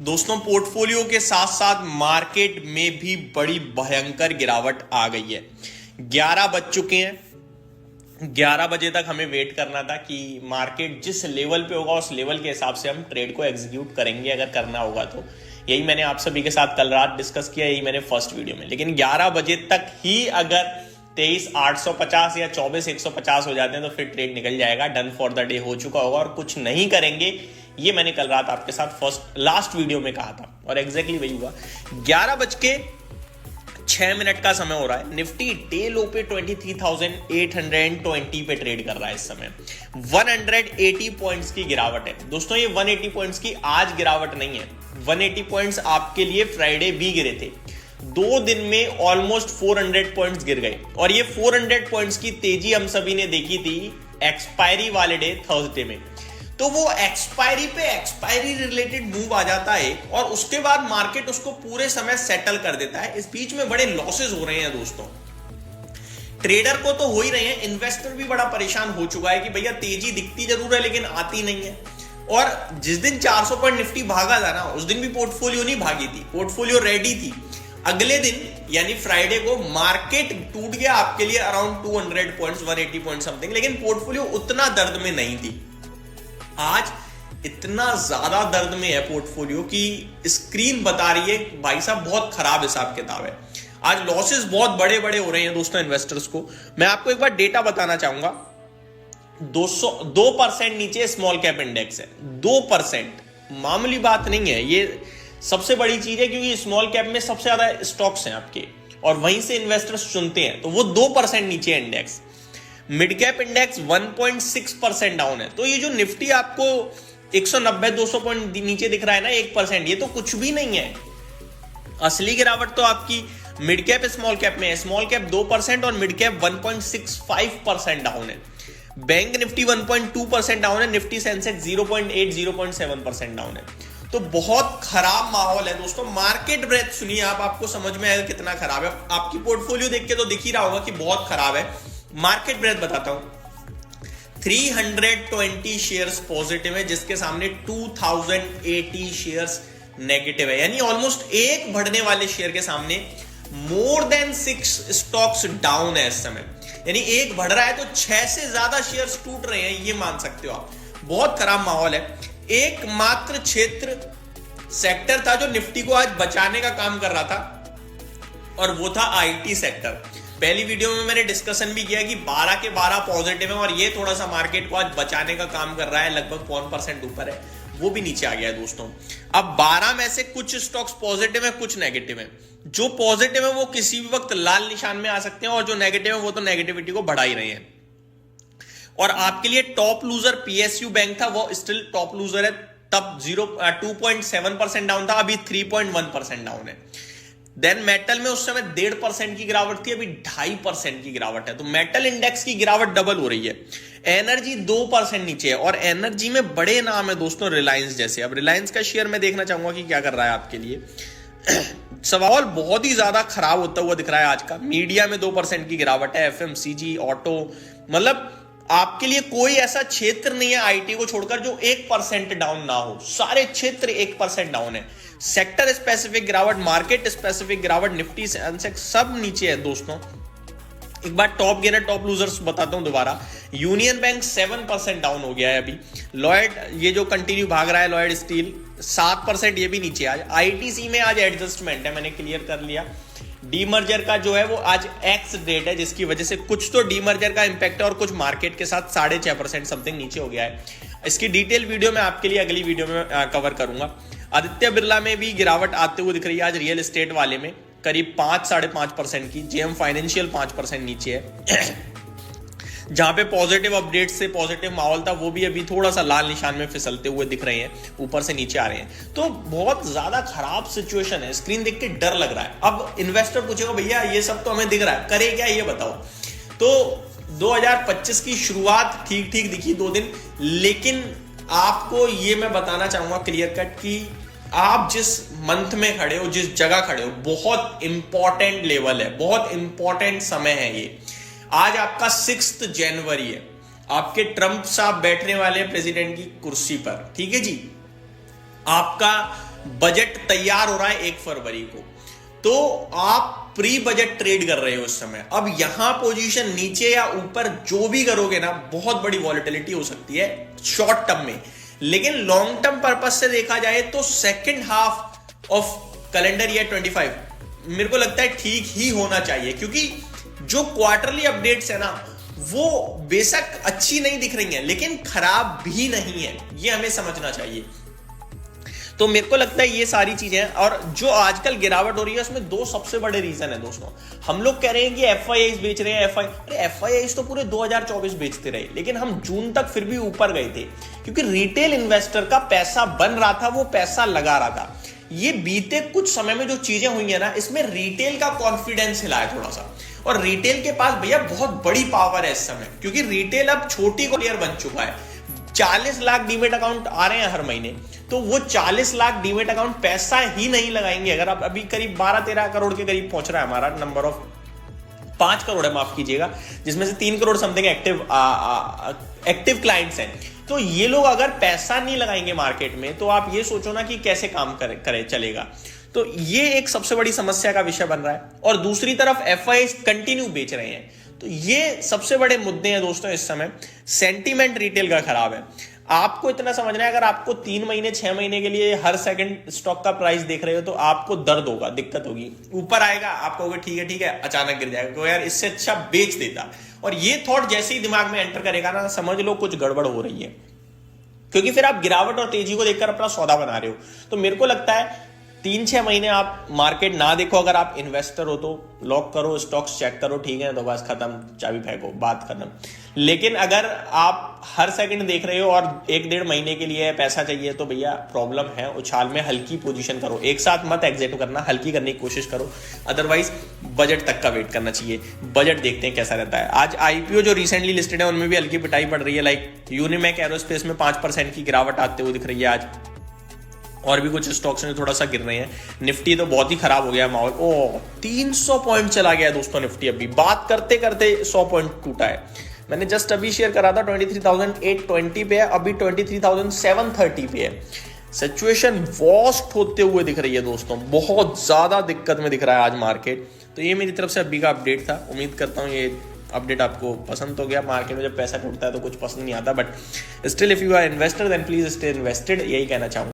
दोस्तों पोर्टफोलियो के साथ साथ मार्केट में भी बड़ी भयंकर गिरावट आ गई है। 11 बज चुके हैं। 11 बजे तक हमें वेट करना था कि मार्केट जिस लेवल पे होगा उस लेवल के हिसाब से हम ट्रेड को एग्जीक्यूट करेंगे अगर करना होगा तो। यही मैंने आप सभी के साथ कल रात डिस्कस किया, यही मैंने फर्स्ट वीडियो में। लेकिन 11 बजे तक ही अगर 23,850 या 24,150 हो जाते हैं तो फिर ट्रेड निकल जाएगा, डन फॉर द डे हो चुका होगा और कुछ नहीं करेंगे। ये मैंने कल रात आपके साथ लास्ट वीडियो में कहा था और एग्जैक्टली वही हुआ। 11:06 का समय हो रहा है। निफ्टी डे लो पे 23,820 पे ट्रेड कर रहा है इस समय। 180 पॉइंट्स की गिरावट है दोस्तों। ये 180 पॉइंट्स की आज गिरावट नहीं है। 180 पॉइंट्स आपके लिए फ्राइडे भी गिरे थे। 2 दिन में ऑलमोस्ट 400 पॉइंट्स गिर गए और ये 400 पॉइंट्स की तेजी हम सभी ने देखी थी एक्सपायरी वाले डे थर्सडे में। तो वो एक्सपायरी पे एक्सपायरी रिलेटेड मूव आ जाता है और उसके बाद मार्केट उसको पूरे समय सेटल कर देता है। इस बीच में बड़े लॉसेस हो रहे हैं दोस्तों। ट्रेडर को तो हो ही रहे हैं, इन्वेस्टर भी बड़ा परेशान हो चुका है कि भैया तेजी दिखती जरूर है लेकिन आती नहीं है। और जिस दिन 400 पॉइंट निफ्टी भागा था ना, उस दिन भी पोर्टफोलियो नहीं भागी थी, पोर्टफोलियो रेडी थी। अगले दिन यानी फ्राइडे को मार्केट टूट गया आपके लिए अराउंड 200 पॉइंट्स, 180 पॉइंट समथिंग, लेकिन पोर्टफोलियो उतना दर्द में नहीं थी। आज इतना ज्यादा दर्द में है पोर्टफोलियो की स्क्रीन बता रही है भाई साहब बहुत खराब हिसाब किताब है। आज लॉसेस बहुत बड़े बड़े हो रहे हैं दोस्तों इन्वेस्टर्स को। मैं आपको एक बार डेटा बताना चाहूंगा। 2% नीचे स्मॉल कैप इंडेक्स है। 2% मामूली बात नहीं है, ये सबसे बड़ी चीज है क्योंकि स्मॉल कैप में सबसे ज्यादा स्टॉक्स हैं आपके और वहीं से इन्वेस्टर्स चुनते हैं, तो वो 2% नीचे index. Mid cap index 1.6% down है। तो ये जो निफ्टी आपको 190-200 पॉइंट नीचे दिख रहा है ना 1%, ये तो कुछ भी नहीं है। असली गिरावट तो आपकी मिड कैप स्मॉल कैप में है। स्मॉल कैप 2% और मिड कैप 1.65% डाउन है। बैंक निफ्टी 1.2% डाउन है। निफ्टी सेंसेक्स 0.7% डाउन है। तो बहुत खराब माहौल है दोस्तों। मार्केट ब्रेथ सुनिए आप, आपको समझ में आएगा कितना खराब है। आपकी पोर्टफोलियो देख के तो दिख ही रहा होगा कि बहुत खराब है। मार्केट ब्रेथ बताता हूं। 320 शेयर्स पॉजिटिव है जिसके सामने 2080 शेयर्स नेगेटिव है। यानी ऑलमोस्ट एक बढ़ने वाले शेयर के सामने मोर देन 6 स्टॉक्स डाउन है इस समय। यानी एक बढ़ रहा है तो 6 से ज्यादा शेयर्स टूट रहे हैं, ये मान सकते हो आप। बहुत खराब माहौल है। एकमात्र क्षेत्र सेक्टर था जो निफ्टी को आज बचाने का काम कर रहा था और वो था आईटी सेक्टर। पहली वीडियो में मैंने डिस्कशन भी किया कि 12 के 12 पॉजिटिव है और ये थोड़ा सा मार्केट को आज बचाने का काम कर रहा है। लगभग 1% ऊपर है, वो भी नीचे आ गया है दोस्तों। अब 12 में से कुछ स्टॉक्स पॉजिटिव है, कुछ नेगेटिव है। जो पॉजिटिव है वो किसी भी वक्त लाल निशान में आ सकते हैं और जो नेगेटिव है वो तो नेगेटिविटी को बढ़ा ही रहे हैं। और आपके लिए टॉप लूजर पीएसयू बैंक था, वो स्टिल टॉप लूजर है। तब 2.7% डाउन था, अभी 3.1% डाउन है। देन मेटल में उस समय 1.5% की गिरावट थी, अभी 2.5% की गिरावट है। तो मेटल इंडेक्स की गिरावट डबल हो रही है। एनर्जी 2% नीचे है और एनर्जी में बड़े नाम है दोस्तों, रिलायंस जैसे। अब रिलायंस का शेयर मैं देखना चाहूंगा कि क्या कर रहा है आपके लिए। सवाल बहुत ही ज्यादा खराब होता हुआ दिख रहा है आज का। मीडिया में 2% की गिरावट है। एफएमसीजी, ऑटो, मतलब आपके लिए कोई ऐसा क्षेत्र नहीं है आईटी को छोड़कर जो 1% डाउन ना हो। सारे क्षेत्र 1% डाउन है। सेक्टर स्पेसिफिक गिरावट, मार्केट स्पेसिफिक गिरावट, निफ्टी सेंसेक्स सब नीचे है दोस्तों। एक बार टॉप गेनर टॉप लूजर्स बताता हूं दोबारा। यूनियन बैंक 7% डाउन हो गया है अभी। लॉयड ये जो कंटिन्यू भाग रहा है, लॉयड स्टील 7%, ये भी नीचे। आज आईटीसी में आज एडजस्टमेंट है, मैंने क्लियर कर लिया। डीमर्जर का जो है वो आज एक्स डेट है जिसकी वजह से कुछ तो डीमर्जर का इंपैक्ट है और कुछ मार्केट के साथ 6.5% समथिंग नीचे हो गया है। इसकी डिटेल वीडियो मैं आपके लिए अगली वीडियो में कवर करूंगा। आदित्य बिरला में भी गिरावट आते हुए दिख रही है आज। रियल एस्टेट वाले में करीब 5-5.5% की। जेएम फाइनेंशियल 5% नीचे है। जहां पे पॉजिटिव अपडेट से पॉजिटिव माहौल था वो भी अभी थोड़ा सा लाल निशान में फिसलते हुए दिख रहे हैं, ऊपर से नीचे आ रहे हैं। तो बहुत ज्यादा खराब सिचुएशन है। स्क्रीन देख के डर लग रहा है। अब इन्वेस्टर पूछेगा भैया ये सब तो हमें दिख रहा है, करे क्या ये बताओ। तो 2025 की शुरुआत ठीक ठीक दिखी 2 दिन, लेकिन आपको ये मैं बताना चाहूंगा क्लियर कट कि आप जिस मंथ में खड़े हो, जिस जगह खड़े हो, बहुत इंपॉर्टेंट लेवल है, बहुत इंपॉर्टेंट समय है ये। आज आपका 6 जनवरी है। आपके ट्रंप साहब बैठने वाले प्रेसिडेंट की कुर्सी पर, ठीक है जी। आपका बजट तैयार हो रहा है 1 फरवरी को, तो आप प्री बजट ट्रेड कर रहे हो इस समय। अब यहां पोजीशन नीचे या ऊपर जो भी करोगे ना, बहुत बड़ी वॉलेटिलिटी हो सकती है शॉर्ट टर्म में, लेकिन लॉन्ग टर्म पर्पज से देखा जाए तो second half of calendar year 25 मेरे को लगता है ठीक ही होना चाहिए, क्योंकि जो क्वार्टरली अपडेट्स है ना, वो बेशक अच्छी नहीं दिख रही हैं लेकिन खराब भी नहीं है, ये हमें समझना चाहिए। तो मेरे को लगता है ये सारी चीजें, और जो आजकल गिरावट हो रही है उसमें 2 सबसे बड़े रीजन है दोस्तों। हम लोग कह रहे हैं कि एफआईआईज बेच रहे हैं, एफआईआईज तो पूरे 2024 बेचते रहे, लेकिन हम जून तक फिर भी ऊपर गए थे, क्योंकि रिटेल इन्वेस्टर का पैसा बन रहा था, वो पैसा लगा रहा था। ये बीते कुछ समय में जो चीजें हुई है ना, इसमें रिटेल का कॉन्फिडेंस हिला है थोड़ा सा, और रिटेल के पास भैया बहुत बड़ी पावर है इस समय, क्योंकि रिटेल अब छोटी प्लेयर बन चुका है। 40 लाख डीमेट अकाउंट आ रहे हैं हर महीने, तो वो 40 लाख डीमेट अकाउंट पैसा ही नहीं लगाएंगे। अगर आप अभी करीब 12-13 करोड़ के करीब पहुंच रहा है हमारा नंबर ऑफ, 5 करोड़ है माफ कीजिएगा, जिसमें से 3 करोड़ समथिंग एक्टिव क्लाइंट्स हैं। तो ये लोग अगर पैसा नहीं लगाएंगे मार्केट में, तो आप ये सोचो ना कि कैसे काम करे चलेगा। तो ये एक सबसे बड़ी समस्या का विषय बन रहा है, और दूसरी तरफ एफआईआईज कंटिन्यू बेच रहे हैं। तो ये सबसे बड़े मुद्दे हैं दोस्तों इस समय। सेंटीमेंट रिटेल का खराब है। आपको इतना समझना है, अगर आपको 3 महीने 6 महीने के लिए हर सेकंड स्टॉक का प्राइस देख रहे हो, तो आपको दर्द होगा, दिक्कत होगी। ऊपर आएगा, आप कहोगे ठीक है, अचानक गिर जाएगा, तो यार इससे अच्छा बेच देता। और ये थॉट जैसे ही दिमाग में एंटर करेगा ना, समझ लो कुछ गड़बड़ हो रही है, क्योंकि फिर आप गिरावट और तेजी को देखकर अपना सौदा बना रहे हो। तो मेरे को लगता है 3-6 महीने आप मार्केट ना देखो। अगर आप इन्वेस्टर हो तो लॉक करो, स्टॉक्स चेक करो, ठीक है, तो बस खत्म, चाबी फेंको, बात खत्म। लेकिन अगर आप हर सेकंड देख रहे हो और 1-1.5 महीने के लिए पैसा चाहिए, तो भैया प्रॉब्लम है। उछाल में हल्की पोजीशन करो, एक साथ मत एग्जिट करना, हल्की करने की कोशिश करो। अदरवाइज बजट तक का वेट करना चाहिए। बजट देखते हैं कैसा रहता है। आज आईपीओ जो रिसेंटली लिस्टेड है उनमें भी हल्की पिटाई पड़ रही है। लाइक यूनिमैक एरोस्पेस में 5% की गिरावट आते हुए दिख रही है आज, और भी कुछ स्टॉक्स में थोड़ा सा गिर रहे हैं। निफ्टी तो बहुत ही खराब हो गया माहौल। 300 पॉइंट चला गया दोस्तों निफ्टी। अभी बात करते करते 100 पॉइंट टूटा है। मैंने जस्ट अभी शेयर करा था 23,820 पे है, अभी 23,730 पे है। सिचुएशन वर्स्ट होते हुए दिख रही है दोस्तों, बहुत ज्यादा दिक्कत में दिख रहा है आज मार्केट। तो ये मेरी तरफ से अभी का अपडेट था। उम्मीद करता हूँ ये अपडेट आपको पसंद हो गया। मार्केट में जब पैसा टूटता है तो कुछ पसंद नहीं आता, but still if you are investor then please stay invested, यही कहना चाहूँगा।